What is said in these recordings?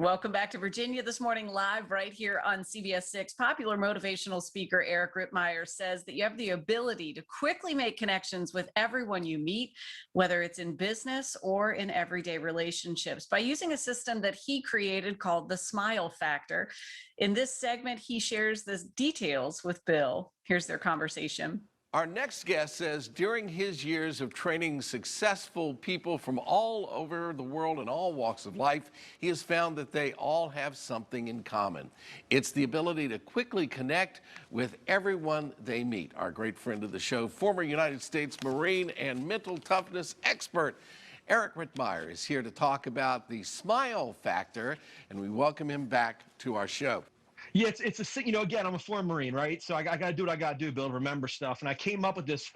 Welcome back to Virginia This Morning Live right here on CBS 6. Popular motivational speaker Eric Rittmeyer says that you have the ability to quickly make connections with everyone you meet, whether it's in business or in everyday relationships, by using a system that he created called the Smile Factor. In this segment, he shares the details with Bill. Here's their conversation. Our next guest says during his years of training successful people from all over the world and all walks of life, he has found that they all have something in common. It's the ability to quickly connect with everyone they meet. Our great friend of the show, former United States Marine and mental toughness expert, Eric Rittmeyer, is here to talk about the Smile Factor, and we welcome him back to our show. Yeah, again, I'm a former Marine, right? So I got to do what I got to do, Bill, to remember stuff. And I came up with this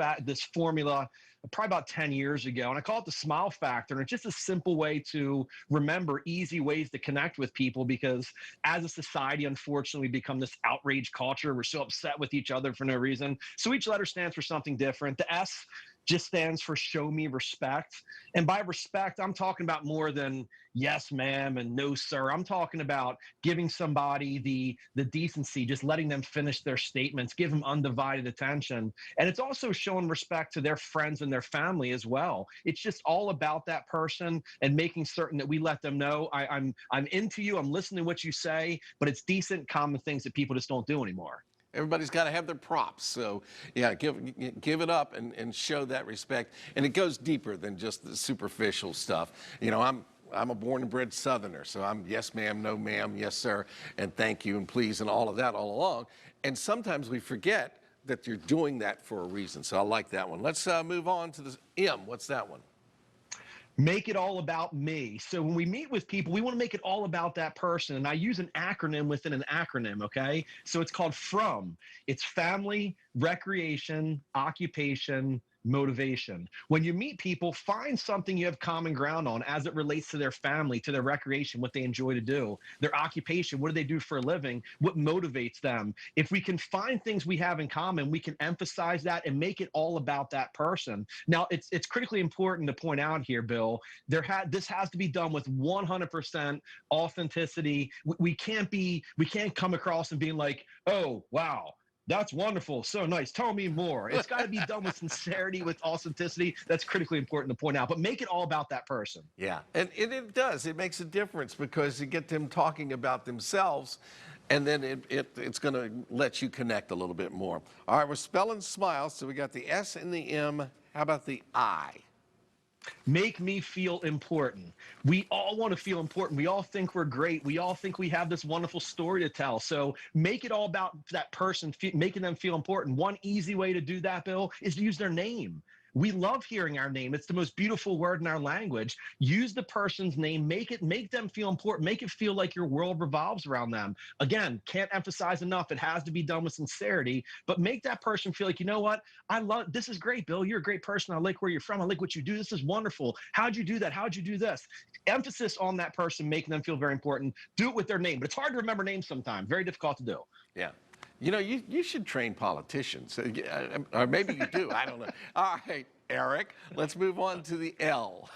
formula probably about 10 years ago, and I call it the Smile Factor. And it's just a simple way to remember easy ways to connect with people, because as a society, unfortunately, we become this outrage culture. We're so upset with each other for no reason. So each letter stands for something different. The S just stands for show me respect. And by respect, I'm talking about more than yes, ma'am, and no, sir. I'm talking about giving somebody the decency, just letting them finish their statements, give them undivided attention. And it's also showing respect to their friends and their family as well. It's just all about that person and making certain that we let them know I'm into you, I'm listening to what you say, but it's decent, common things that people just don't do anymore. Everybody's got to have their props. So, yeah, give it up and show that respect. And it goes deeper than just the superficial stuff. You know, I'm a born and bred Southerner, so I'm yes, ma'am, no, ma'am, yes, sir, and thank you and please and all of that all along. And sometimes we forget that you're doing that for a reason. So I like that one. Let's move on to the M. What's that one? Make it all about me. So when we meet with people, we want to make it all about that person. And I use an acronym within an acronym, okay? So it's called FROM. It's family, recreation, occupation, motivation. When you meet people, find something you have common ground on as it relates to their family, to their recreation, what they enjoy to do, their occupation, what do they do for a living, what motivates them. If we can find things we have in common, we can emphasize that and make it all about that person. Now, it's critically important to point out here, Bill, this has to be done with 100% authenticity. We can't come across and being like, oh, wow, that's wonderful. So nice. Tell me more. It's got to be done with sincerity, with authenticity. That's critically important to point out. But make it all about that person. Yeah, and it does. It makes a difference because you get them talking about themselves, and then it's going to let you connect a little bit more. All right, we're spelling smile, so we got the S and the M. How about the I? Make me feel important. We all want to feel important. We all think we're great. We all think we have this wonderful story to tell. So make it all about that person, making them feel important. One easy way to do that, Bill, is to use their name. We love hearing our name. It's the most beautiful word in our language. Use the person's name, make them feel important, make it feel like your world revolves around them. Again, can't emphasize enough, it has to be done with sincerity, but make that person feel like, you know what, this is great, Bill, you're a great person, I like where you're from, I like what you do, this is wonderful. How'd you do that? How'd you do this? Emphasis on that person, making them feel very important. Do it with their name, but it's hard to remember names sometimes, very difficult to do. Yeah. You know, you should train politicians, or maybe you do, I don't know. All right, Eric, let's move on to the L.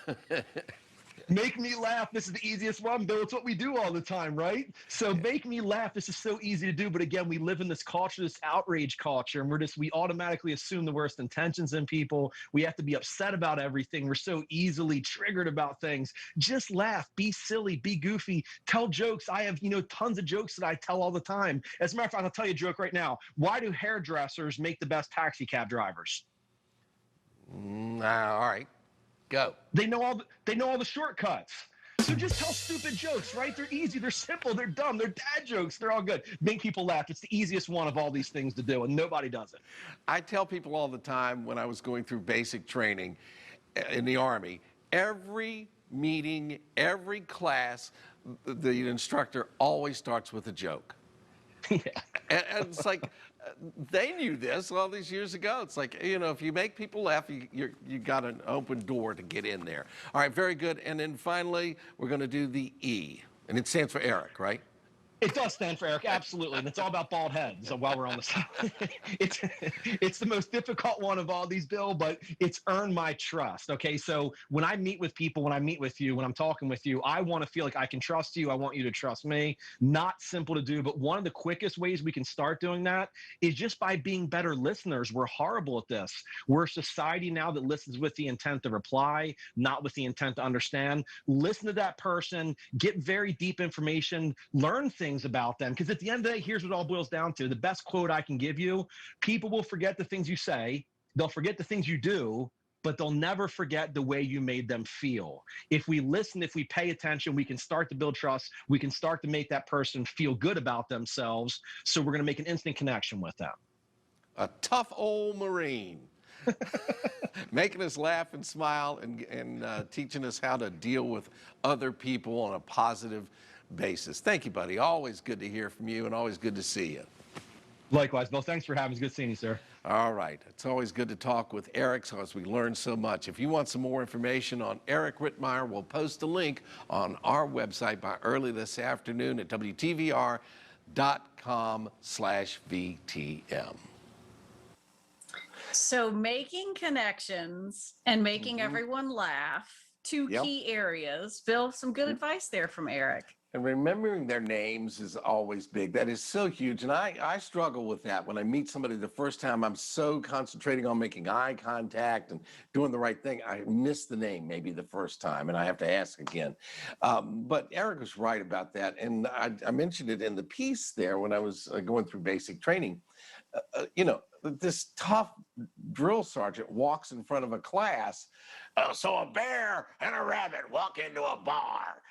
Make me laugh. This is the easiest one, Bill. It's what we do all the time, right? So make me laugh. This is so easy to do. But again, we live in this culture, this outrage culture, and we automatically assume the worst intentions in people. We have to be upset about everything. We're so easily triggered about things. Just laugh, be silly, be goofy, tell jokes. I have, tons of jokes that I tell all the time. As a matter of fact, I'll tell you a joke right now. Why do hairdressers make the best taxi cab drivers? All right. Go. They know all the shortcuts. So just tell stupid jokes, right? They're easy, they're simple, they're dumb, they're dad jokes, they're all good. Make people laugh. It's the easiest one of all these things to do, and nobody does it. I tell people all the time when I was going through basic training in the Army, every meeting, every class, the instructor always starts with a joke. Yeah. And it's like, they knew this all these years ago. It's like, if you make people laugh, you got an open door to get in there. All right, very good. And then finally, we're going to do the E. And it stands for Eric, right? It does stand for Eric, absolutely, and it's all about bald heads. So while we're on this, it's it's the most difficult one of all these, Bill, but it's earned my trust. Okay, so when I meet with people, when I meet with you, when I'm talking with you, I want to feel like I can trust you. I want you to trust me. Not simple to do, but one of the quickest ways we can start doing that is just by being better listeners. We're horrible at this. We're a society now that listens with the intent to reply, not with the intent to understand. Listen to that person, get very deep information, learn things about them. Because at the end of the day, here's what it all boils down to. The best quote I can give you: people will forget the things you say, they'll forget the things you do, but they'll never forget the way you made them feel. If we listen, if we pay attention, we can start to build trust. We can start to make that person feel good about themselves. So we're going to make an instant connection with them. A tough old Marine. Making us laugh and smile and teaching us how to deal with other people on a positive basis. Thank you, buddy. Always good to hear from you and always good to see you. Likewise, Bill. Thanks for having me. It's good seeing you, sir. All right. It's always good to talk with Eric because we learn so much. If you want some more information on Eric Rittmeyer, we'll post a link on our website by early this afternoon at WTVR.com/VTM. So making connections and making everyone laugh, two Yep. key areas. Bill, some good advice there from Eric. And remembering their names is always big. That is so huge. And I struggle with that. When I meet somebody the first time, I'm so concentrating on making eye contact and doing the right thing. I miss the name maybe the first time, and I have to ask again. But Eric was right about that. And I mentioned it in the piece there when I was going through basic training. This tough drill sergeant walks in front of a class. So a bear and a rabbit walk into a bar.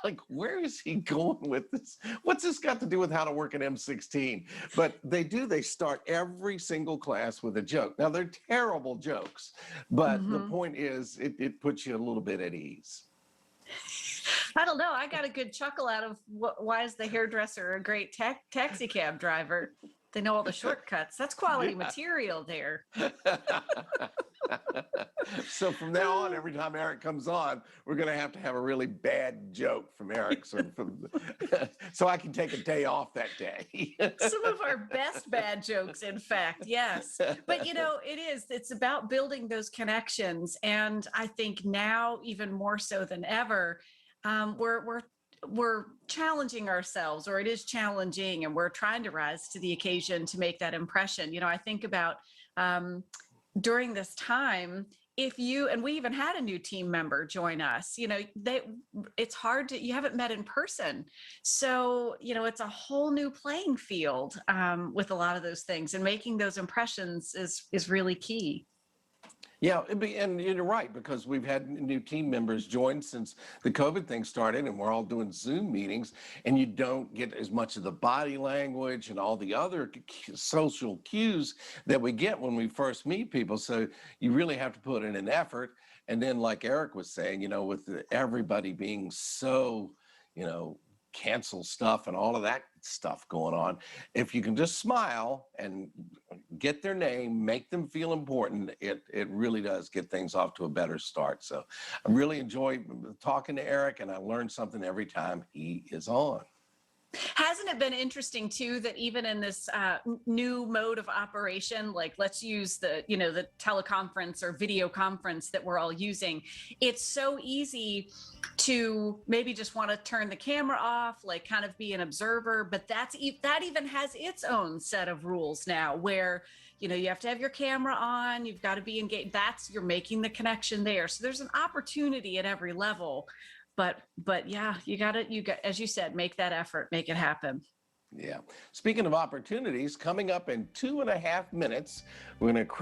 Like, where is he going with this? What's this got to do with how to work an M16? But they start every single class with a joke. Now, they're terrible jokes, but the point is it puts you a little bit at ease. I don't know. I got a good chuckle out of why is the hairdresser a great taxi cab driver? They know all the shortcuts. That's quality material there. So from now on, every time Eric comes on, we're going to have a really bad joke from Eric so I can take a day off that day. Some of our best bad jokes, in fact, yes. But it's about building those connections. And I think now, even more so than ever, we're challenging ourselves, or it is challenging, and we're trying to rise to the occasion to make that impression. I think about during this time, and we even had a new team member join us, it's hard you haven't met in person. So, it's a whole new playing field with a lot of those things, and making those impressions is really key. Yeah, and you're right, because we've had new team members join since the COVID thing started, and we're all doing Zoom meetings, and you don't get as much of the body language and all the other social cues that we get when we first meet people. So you really have to put in an effort. And then, like Eric was saying, with everybody being so, cancel stuff and all of that stuff going on, if you can just smile and get their name, make them feel important, it really does get things off to a better start. So I really enjoy talking to Eric, and I learn something every time he is on. Hasn't it been interesting too that even in this new mode of operation, like let's use the teleconference or video conference that we're all using, it's so easy to maybe just want to turn the camera off, like kind of be an observer, but that even has its own set of rules now, where you have to have your camera on, you've got to be engaged. You're making the connection there. So there's an opportunity at every level. But yeah, you got, as you said, make that effort, make it happen. Yeah. Speaking of opportunities, coming up in 2.5 minutes, we're going to